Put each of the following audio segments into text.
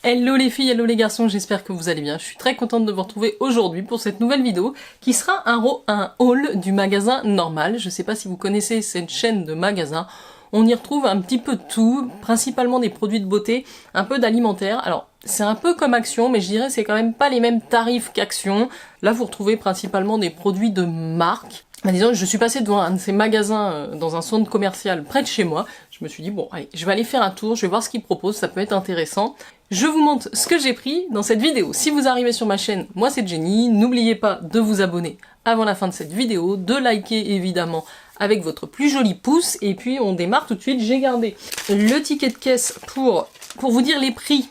Hello les filles, hello les garçons, j'espère que vous allez bien. Je suis très contente de vous retrouver aujourd'hui pour cette nouvelle vidéo qui sera un haul du magasin Normal. Je sais pas si vous connaissez cette chaîne de magasins. On y retrouve un petit peu de tout, principalement des produits de beauté, un peu d'alimentaire. Alors c'est un peu comme Action, mais je dirais c'est quand même pas les mêmes tarifs qu'Action. Là vous retrouvez principalement des produits de marque. Disons, je suis passée devant un de ces magasins dans un centre commercial près de chez moi. Je me suis dit, bon, allez, je vais aller faire un tour, je vais voir ce qu'ils proposent, ça peut être intéressant. Je vous montre ce que j'ai pris dans cette vidéo. Si vous arrivez sur ma chaîne, moi c'est Jenny. N'oubliez pas de vous abonner avant la fin de cette vidéo, de liker évidemment avec votre plus joli pouce. Et puis on démarre tout de suite. J'ai gardé le ticket de caisse pour vous dire les prix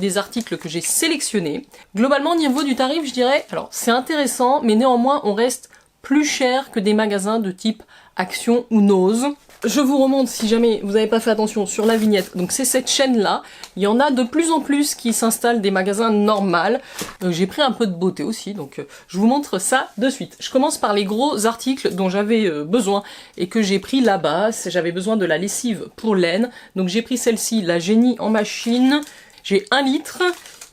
des articles que j'ai sélectionnés. Globalement, au niveau du tarif, je dirais, alors c'est intéressant, mais néanmoins on reste plus cher que des magasins de type Action ou Nose. Je vous remonte si jamais vous n'avez pas fait attention sur la vignette. Donc c'est cette chaîne-là. Il y en a de plus en plus qui s'installent des magasins normaux. J'ai pris un peu de beauté aussi, donc je vous montre ça de suite. Je commence par les gros articles dont j'avais besoin et que j'ai pris là-bas. J'avais besoin de la lessive pour laine. Donc j'ai pris celle-ci, la Génie en machine. J'ai 1 litre.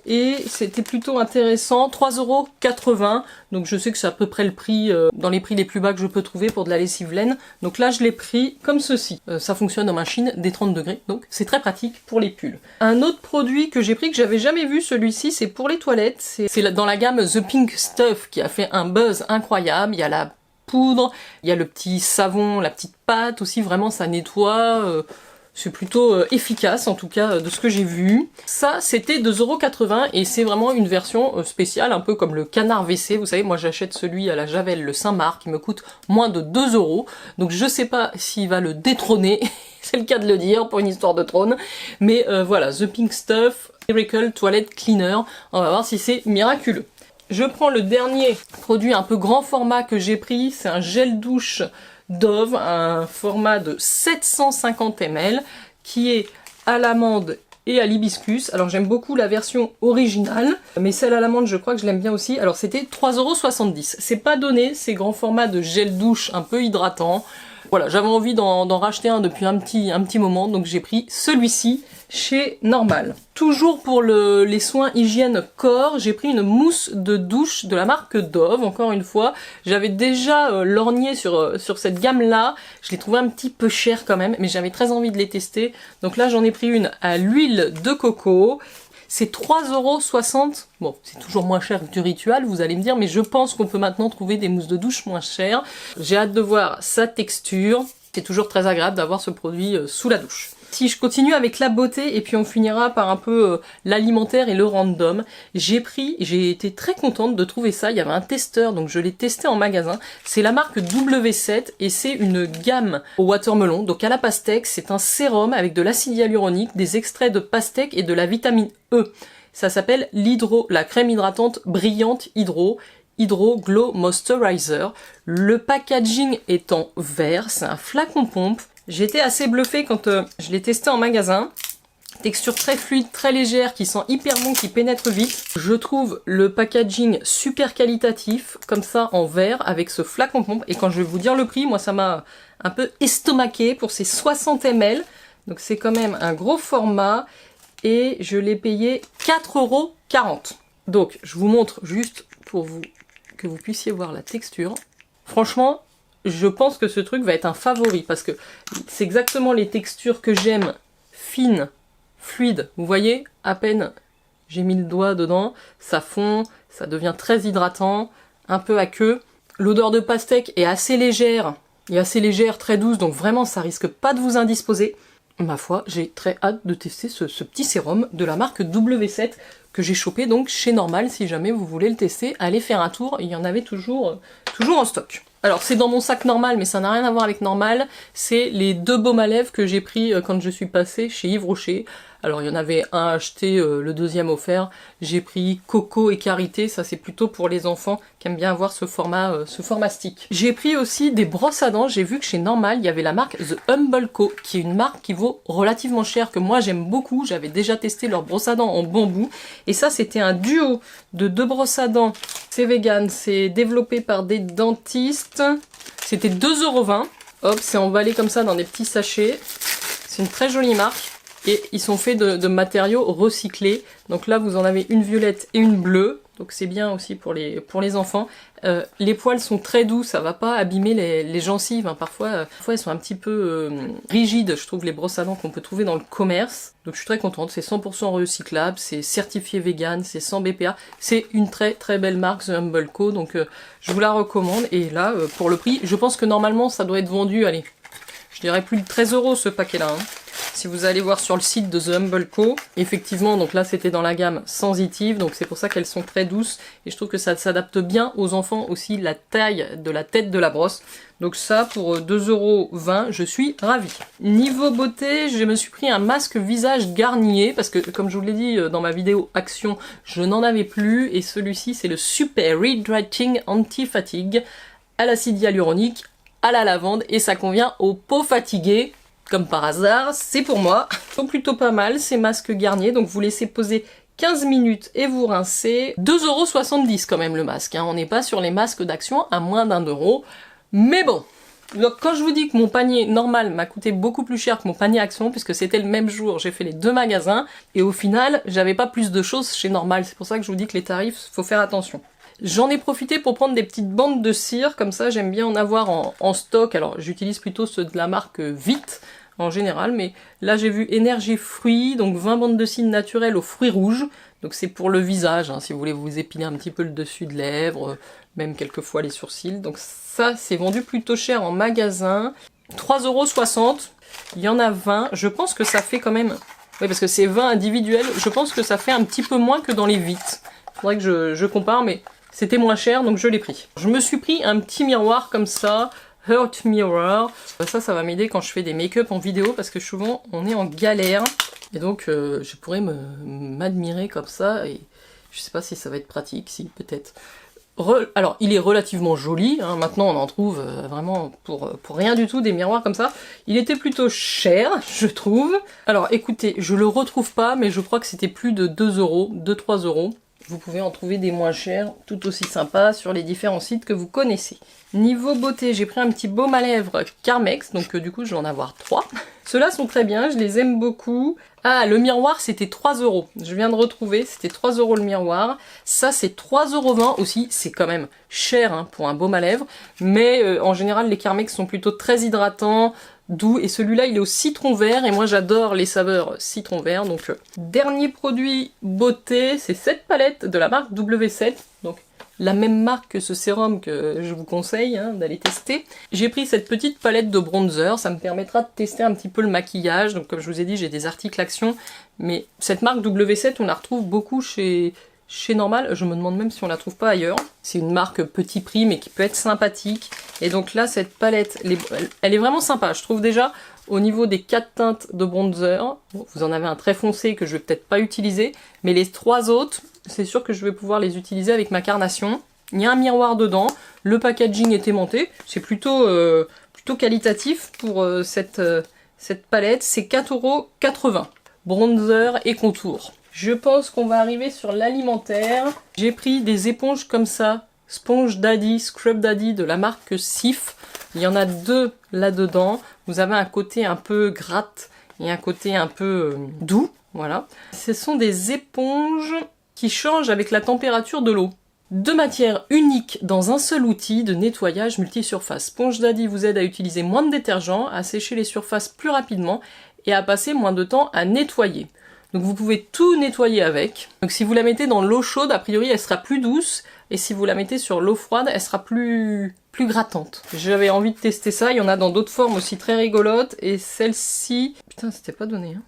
Et c'était plutôt intéressant, 3,80 €, donc je sais que c'est à peu près le prix, dans les prix les plus bas que je peux trouver pour de la lessive laine. Donc là je l'ai pris comme ceci, ça fonctionne en machine des 30 degrés, donc c'est très pratique pour les pulls. Un autre produit que j'ai pris que j'avais jamais vu, celui-ci, c'est pour les toilettes, c'est dans la gamme The Pink Stuff qui a fait un buzz incroyable. Il y a la poudre, il y a le petit savon, la petite pâte aussi, vraiment ça nettoie. C'est plutôt efficace, en tout cas, de ce que j'ai vu. Ça, c'était 2,80 € et c'est vraiment une version spéciale, un peu comme le canard WC. Vous savez, moi j'achète celui à la Javel, le Saint-Marc, qui me coûte moins de 2 €. Donc je sais pas s'il va le détrôner, c'est le cas de le dire, pour une histoire de trône. Mais voilà, The Pink Stuff, Miracle Toilet Cleaner. On va voir si c'est miraculeux. Je prends le dernier produit un peu grand format que j'ai pris, c'est un gel douche Dove, un format de 750 ml qui est à l'amande et à l'hibiscus. Alors j'aime beaucoup la version originale, mais celle à l'amande je crois que je l'aime bien aussi. Alors c'était 3,70 €. C'est pas donné, ces grands formats de gel douche un peu hydratant. Voilà, j'avais envie d'en racheter un depuis un petit moment, donc j'ai pris celui-ci chez Normal. Toujours pour les soins hygiène corps, j'ai pris une mousse de douche de la marque Dove, encore une fois. J'avais déjà lorgné sur cette gamme-là, je l'ai trouvé un petit peu cher quand même, mais j'avais très envie de les tester. Donc là j'en ai pris une à l'huile de coco. C'est 3,60 €. Bon, c'est toujours moins cher que du Ritual, vous allez me dire, mais je pense qu'on peut maintenant trouver des mousses de douche moins chères. J'ai hâte de voir sa texture. C'est toujours très agréable d'avoir ce produit sous la douche. Si je continue avec la beauté et puis on finira par un peu l'alimentaire et le random, j'ai été très contente de trouver ça. Il y avait un testeur, donc je l'ai testé en magasin. C'est la marque W7 et c'est une gamme au watermelon, donc à la pastèque. C'est un sérum avec de l'acide hyaluronique, des extraits de pastèque et de la vitamine E. Ça s'appelle la crème hydratante brillante Hydro Glow Moisturizer. Le packaging est en verre, c'est un flacon pompe. J'ai été assez bluffée quand je l'ai testé en magasin. Texture très fluide, très légère, qui sent hyper bon, qui pénètre vite. Je trouve le packaging super qualitatif, comme ça en verre, avec ce flacon pompe. Et quand je vais vous dire le prix, moi ça m'a un peu estomaqué pour ces 60 ml. Donc c'est quand même un gros format. Et je l'ai payé 4,40 €. Donc je vous montre juste pour que vous puissiez voir la texture. Franchement, je pense que ce truc va être un favori parce que c'est exactement les textures que j'aime, fines, fluides. Vous voyez, à peine j'ai mis le doigt dedans, ça fond, ça devient très hydratant, un peu aqueux. L'odeur de pastèque est assez légère, très douce, donc vraiment ça risque pas de vous indisposer. Ma foi, j'ai très hâte de tester ce petit sérum de la marque W7 que j'ai chopé donc chez Normal. Si jamais vous voulez le tester, allez faire un tour, il y en avait toujours en stock. Alors c'est dans mon sac Normal, mais ça n'a rien à voir avec Normal. C'est les 2 baumes à lèvres que j'ai pris quand je suis passée chez Yves Rocher. Alors il y en avait un acheté, le deuxième offert. J'ai pris Coco et Carité, ça c'est plutôt pour les enfants qui aiment bien avoir ce format stick. J'ai pris aussi des brosses à dents. J'ai vu que chez Normal il y avait la marque The Humble Co, qui est une marque qui vaut relativement cher, que moi j'aime beaucoup. J'avais déjà testé leur brosse à dents en bambou. Et ça c'était un duo de 2 brosses à dents. C'est vegan, c'est développé par des dentistes. C'était 2,20 €. Hop, c'est emballé comme ça dans des petits sachets. C'est une très jolie marque. et ils sont faits de matériaux recyclés. Donc là vous en avez une violette et une bleue, donc c'est bien aussi pour les enfants. Les poils sont très doux, ça va pas abîmer les gencives, hein. Parfois elles sont un petit peu rigides, je trouve, les brosses à dents qu'on peut trouver dans le commerce. Donc je suis très contente, c'est 100% recyclable, c'est certifié vegan, c'est sans BPA, c'est une très très belle marque, The Humble Co, donc je vous la recommande. Et là, pour le prix, je pense que normalement ça doit être vendu, allez, je dirais plus de 13 € ce paquet-là, hein. Si vous allez voir sur le site de The Humble Co, effectivement, donc là c'était dans la gamme sensitive, donc c'est pour ça qu'elles sont très douces, et je trouve que ça s'adapte bien aux enfants aussi, la taille de la tête de la brosse. Donc ça, pour 2,20 €, je suis ravie. Niveau beauté, je me suis pris un masque visage Garnier, parce que comme je vous l'ai dit dans ma vidéo Action, je n'en avais plus, et celui-ci c'est le Super Hydrating Anti-Fatigue à l'acide hyaluronique, à la lavande, et ça convient aux peaux fatiguées. Comme par hasard, c'est pour moi. Ils sont plutôt pas mal ces masques Garnier, donc vous laissez poser 15 minutes et vous rincez. 2,70 € quand même le masque, hein. On n'est pas sur les masques d'Action à moins d'1 €. Mais bon, donc quand je vous dis que mon panier normal m'a coûté beaucoup plus cher que mon panier Action, puisque c'était le même jour, j'ai fait les deux magasins, et au final, j'avais pas plus de choses chez Normal. C'est pour ça que je vous dis que les tarifs, faut faire attention. J'en ai profité pour prendre des petites bandes de cire, comme ça j'aime bien en avoir en stock. Alors j'utilise plutôt ceux de la marque Vite, en général, mais là j'ai vu Énergie Fruits, donc 20 bandes de cire naturelles aux fruits rouges, donc c'est pour le visage, hein, si vous voulez vous épiler un petit peu le dessus de lèvres, même quelquefois les sourcils. Donc ça c'est vendu plutôt cher en magasin, 3,60 €, il y en a 20, je pense que ça fait quand même, oui parce que c'est 20 individuels, je pense que ça fait un petit peu moins que dans les Vites. Faudrait que je compare, mais c'était moins cher donc je l'ai pris. Je me suis pris un petit miroir comme ça, Heart Mirror. Ça va m'aider quand je fais des make-up en vidéo parce que souvent on est en galère. Et donc je pourrais m'admirer comme ça et je sais pas si ça va être pratique, si peut-être. Alors il est relativement joli, hein. Maintenant on en trouve vraiment pour rien du tout des miroirs comme ça. Il était plutôt cher, je trouve. Alors écoutez, je le retrouve pas mais je crois que c'était plus de 2 €, 2-3 €. Vous pouvez en trouver des moins chers, tout aussi sympas, sur les différents sites que vous connaissez. Niveau beauté, j'ai pris un petit baume à lèvres Carmex, donc du coup je vais en avoir 3. Ceux-là sont très bien, je les aime beaucoup. Ah, le miroir c'était 3 €, je viens de retrouver, c'était 3 € le miroir. Ça c'est 3,20 € aussi, c'est quand même cher hein, pour un baume à lèvres, mais en général les Carmex sont plutôt très hydratants, doux, et celui-là il est au citron vert, et moi j'adore les saveurs citron vert, donc dernier produit beauté, c'est cette palette de la marque W7, donc la même marque que ce sérum que je vous conseille hein, d'aller tester. J'ai pris cette petite palette de bronzer, ça me permettra de tester un petit peu le maquillage, donc comme je vous ai dit j'ai des articles Action, mais cette marque W7 on la retrouve beaucoup chez Normal, je me demande même si on la trouve pas ailleurs. C'est une marque petit prix mais qui peut être sympathique. Et donc là cette palette, elle est vraiment sympa, je trouve déjà au niveau des 4 teintes de bronzer. Bon, vous en avez un très foncé que je vais peut-être pas utiliser, mais les 3 autres, c'est sûr que je vais pouvoir les utiliser avec ma carnation. Il y a un miroir dedans, le packaging est aimanté, c'est plutôt qualitatif pour cette palette, c'est 4,80 €. Bronzer et contour. Je pense qu'on va arriver sur l'alimentaire. J'ai pris des éponges comme ça, Sponge Daddy, Scrub Daddy de la marque Sif. Il y en a 2 là-dedans. Vous avez un côté un peu gratte et un côté un peu doux, voilà. Ce sont des éponges qui changent avec la température de l'eau. 2 matières uniques dans un seul outil de nettoyage multisurface. Sponge Daddy vous aide à utiliser moins de détergent, à sécher les surfaces plus rapidement et à passer moins de temps à nettoyer. Donc vous pouvez tout nettoyer avec. Donc si vous la mettez dans l'eau chaude, a priori elle sera plus douce, et si vous la mettez sur l'eau froide, elle sera plus grattante. J'avais envie de tester ça, il y en a dans d'autres formes aussi très rigolotes, et celle-ci... Putain, c'était pas donné, hein.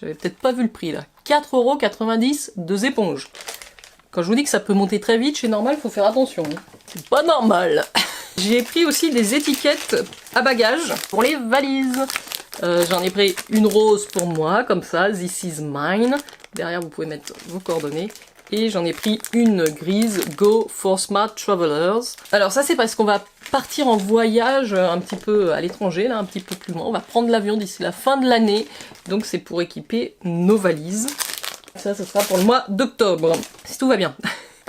J'avais peut-être pas vu le prix là. 4,90 € 2 éponges. Quand je vous dis que ça peut monter très vite, chez Normal, faut faire attention. C'est pas normal. J'ai pris aussi des étiquettes à bagages pour les valises. J'en ai pris une rose pour moi, comme ça, This is mine. Derrière, vous pouvez mettre vos coordonnées. Et j'en ai pris une grise, Go for Smart Travelers. Alors ça, c'est parce qu'on va partir en voyage un petit peu à l'étranger, là, un petit peu plus loin. On va prendre l'avion d'ici la fin de l'année. Donc c'est pour équiper nos valises. Ça, ce sera pour le mois d'octobre, si tout va bien.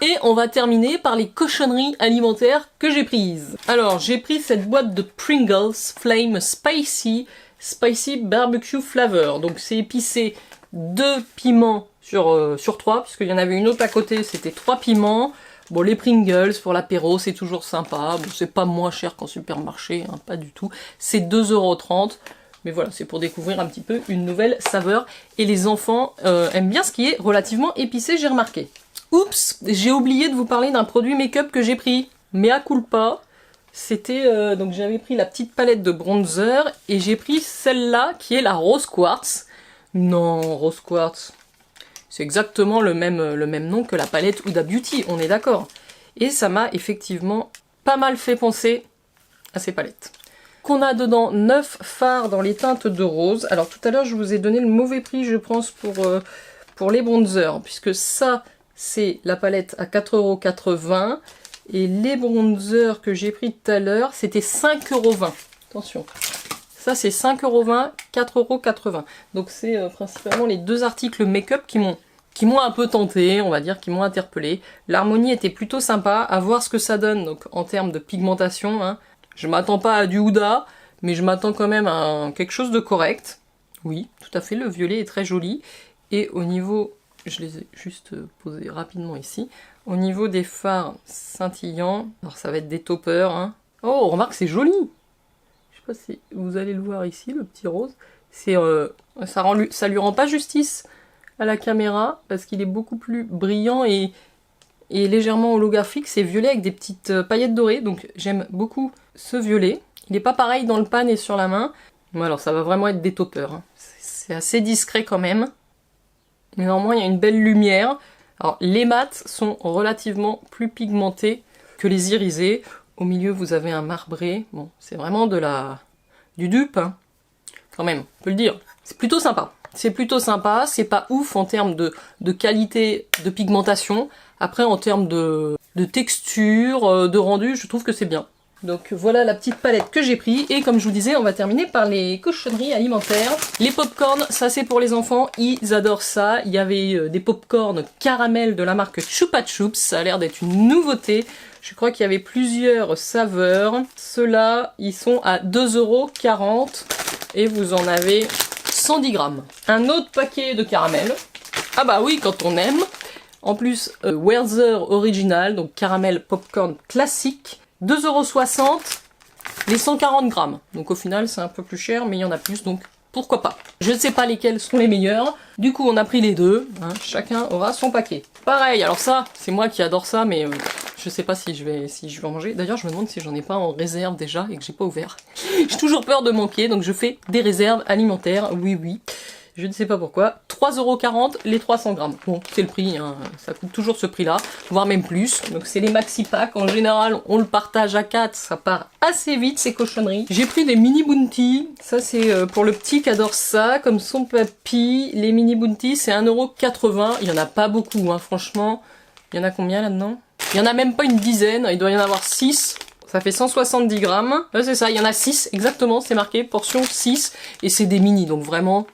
Et on va terminer par les cochonneries alimentaires que j'ai prises. Alors, j'ai pris cette boîte de Pringles Flame Spicy. Spicy Barbecue Flavor. Donc c'est épicé 2 piments sur 3, puisqu'il y en avait une autre à côté, c'était 3 piments. Bon, les Pringles pour l'apéro, c'est toujours sympa. Bon, c'est pas moins cher qu'en supermarché, hein, pas du tout. C'est 2,30 €. Mais voilà, c'est pour découvrir un petit peu une nouvelle saveur. Et les enfants aiment bien ce qui est relativement épicé, j'ai remarqué. Oups, j'ai oublié de vous parler d'un produit make-up que j'ai pris. Mea culpa. C'était, donc j'avais pris la petite palette de bronzer et j'ai pris celle-là qui est la Rose Quartz. Non, Rose Quartz. C'est exactement le même nom que la palette Huda Beauty, on est d'accord. Et ça m'a effectivement pas mal fait penser à ces palettes. Qu'on a dedans 9 fards dans les teintes de rose. Alors tout à l'heure je vous ai donné le mauvais prix je pense pour les bronzers, puisque ça c'est la palette à 4,80 € et les bronzers que j'ai pris tout à l'heure c'était 5,20 €. Attention. Ça c'est 5,20 €, 4,80 €. Donc c'est principalement les deux articles make-up qui m'ont un peu tenté, on va dire, qui m'ont interpellé. L'harmonie était plutôt sympa, à voir ce que ça donne donc en termes de pigmentation. Hein. Je m'attends pas à du Huda, mais je m'attends quand même à quelque chose de correct. Oui, tout à fait, le violet est très joli. Et au niveau, je les ai juste posés rapidement ici, au niveau des fards scintillants, alors ça va être des toppers. Hein. Oh, remarque, c'est joli! Je sais pas si vous allez le voir ici, le petit rose. C'est, ça lui rend pas justice à la caméra, parce qu'il est beaucoup plus brillant et légèrement holographique. C'est violet avec des petites paillettes dorées, donc j'aime beaucoup ce violet. Il n'est pas pareil dans le pan et sur la main. Bon, alors ça va vraiment être des toppers. Hein. C'est assez discret quand même. Mais néanmoins, il y a une belle lumière. Alors les mats sont relativement plus pigmentés que les irisés. Au milieu, vous avez un marbré. Bon, c'est vraiment du dupe, hein. Quand même, on peut le dire. C'est plutôt sympa. C'est plutôt sympa, c'est pas ouf en termes de qualité de pigmentation. Après, en termes de texture, de rendu, je trouve que c'est bien. Donc voilà la petite palette que j'ai pris. Et comme je vous disais, on va terminer par les cochonneries alimentaires. Les pop-corn, ça c'est pour les enfants, ils adorent ça. Il y avait des pop-corn caramel de la marque Chupa Chups, ça a l'air d'être une nouveauté. Je crois qu'il y avait plusieurs saveurs. Ceux-là, ils sont à 2,40 € et vous en avez 110 grammes. Un autre paquet de caramel. Ah bah oui, quand on aime. En plus, Werther Original, donc caramel popcorn classique. 2,60 € les 140 grammes. Donc au final, c'est un peu plus cher, mais il y en a plus, donc pourquoi pas. Je ne sais pas lesquels sont les meilleurs. Du coup, on a pris les deux. Hein, chacun aura son paquet. Pareil, alors ça, c'est moi qui adore ça, mais je sais pas si je vais en manger. D'ailleurs, je me demande si j'en ai pas en réserve déjà et que j'ai pas ouvert. J'ai toujours peur de manquer, donc je fais des réserves alimentaires. Oui, oui. Je ne sais pas pourquoi. 3,40 € les 300 grammes. Bon, c'est le prix, hein. Ça coûte toujours ce prix-là, voire même plus. Donc c'est les maxi packs. En général, on le partage à 4, ça part assez vite ces cochonneries. J'ai pris des mini bounty. Ça c'est pour le petit qui adore ça, comme son papy. Les mini bounty, c'est 1,80 €. Il y en a pas beaucoup, hein, franchement. Il y en a combien là-dedans? Il y en a même pas une dizaine. Il doit y en avoir 6. Ça fait 170 grammes. Ouais, c'est ça, il y en a 6, exactement, c'est marqué, portion 6. Et c'est des mini, donc vraiment...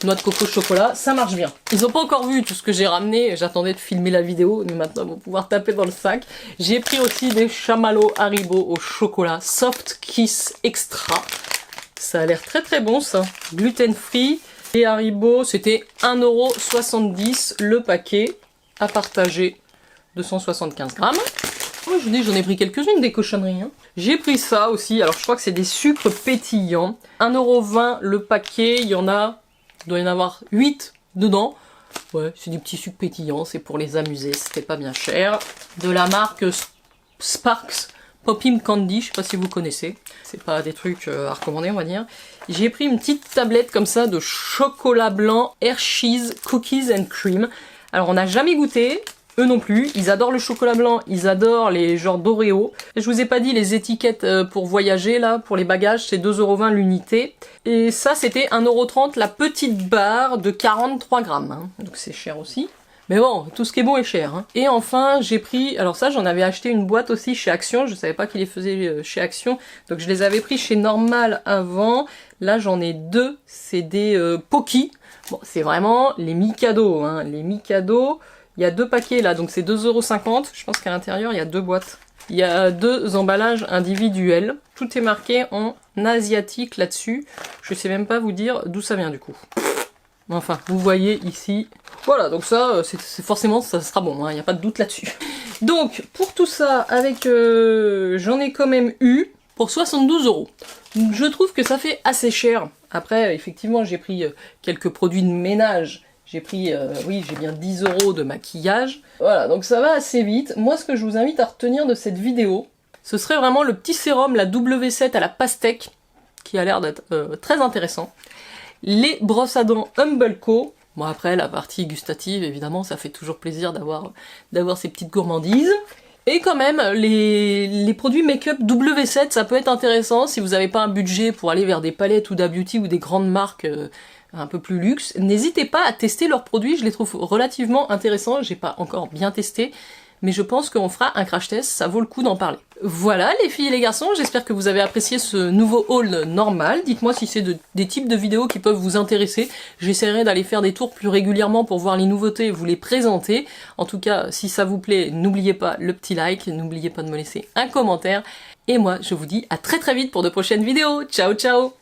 Noix de coco chocolat, ça marche bien. Ils n'ont pas encore vu tout ce que j'ai ramené, j'attendais de filmer la vidéo, mais maintenant ils vont pouvoir taper dans le sac. J'ai pris aussi des chamallows Haribo au chocolat Soft Kiss Extra. Ça a l'air très très bon ça, gluten free. Et Haribo, c'était 1,70 € le paquet, à partager, 275 grammes. Oh, je dis, j'en ai pris quelques-unes des cochonneries. Hein. J'ai pris ça aussi, alors je crois que c'est des sucres pétillants. 1,20 € le paquet, il doit y en avoir 8 dedans. Ouais, c'est des petits sucres pétillants, c'est pour les amuser, c'était pas bien cher. De la marque Sparks Poppin' Candy, je sais pas si vous connaissez. C'est pas des trucs à recommander, on va dire. J'ai pris une petite tablette comme ça de chocolat blanc Hershey's Cookies and Cream. Alors on n'a jamais goûté. Eux non plus, ils adorent le chocolat blanc, ils adorent les genres d'Oreo. Je vous ai pas dit les étiquettes pour voyager là, pour les bagages, c'est 2,20 € l'unité. Et ça c'était 1,30 € la petite barre de 43 grammes. Hein. Donc c'est cher aussi. Mais bon, tout ce qui est bon est cher. Hein. Et enfin j'ai pris, alors ça j'en avais acheté une boîte aussi chez Action, je savais pas qu'ils les faisaient chez Action. Donc je les avais pris chez Normal avant. Là j'en ai deux, c'est des Pocky. Bon c'est vraiment les Mikado, hein. Les Mikado. Il y a deux paquets là, donc c'est 2,50 €. Je pense qu'à l'intérieur, il y a deux boîtes. Il y a 2 emballages individuels. Tout est marqué en asiatique là-dessus. Je sais même pas vous dire d'où ça vient du coup. Enfin, vous voyez ici. Voilà, donc ça, c'est forcément, ça sera bon, il n'y a pas de doute là-dessus. Donc, pour tout ça, avec, j'en ai quand même eu pour 72 €. Je trouve que ça fait assez cher. Après, effectivement, j'ai pris quelques produits de ménage. J'ai pris, oui, j'ai bien 10 € de maquillage. Voilà, donc ça va assez vite. Moi, ce que je vous invite à retenir de cette vidéo, ce serait vraiment le petit sérum, la W7 à la pastèque, qui a l'air d'être très intéressant. Les brosses à dents Humble Co. Bon, après, la partie gustative, évidemment, ça fait toujours plaisir d'avoir ces petites gourmandises. Et quand même, les produits make-up W7, ça peut être intéressant si vous n'avez pas un budget pour aller vers des palettes ou d'Abeauty ou des grandes marques un peu plus luxe. N'hésitez pas à tester leurs produits, je les trouve relativement intéressants. J'ai pas encore bien testé, mais je pense qu'on fera un crash test, ça vaut le coup d'en parler. Voilà les filles et les garçons, j'espère que vous avez apprécié ce nouveau haul normal. Dites-moi si c'est des types de vidéos qui peuvent vous intéresser. J'essaierai d'aller faire des tours plus régulièrement pour voir les nouveautés et vous les présenter. En tout cas, si ça vous plaît, n'oubliez pas le petit like, n'oubliez pas de me laisser un commentaire. Et moi, je vous dis à très vite pour de prochaines vidéos. Ciao ciao!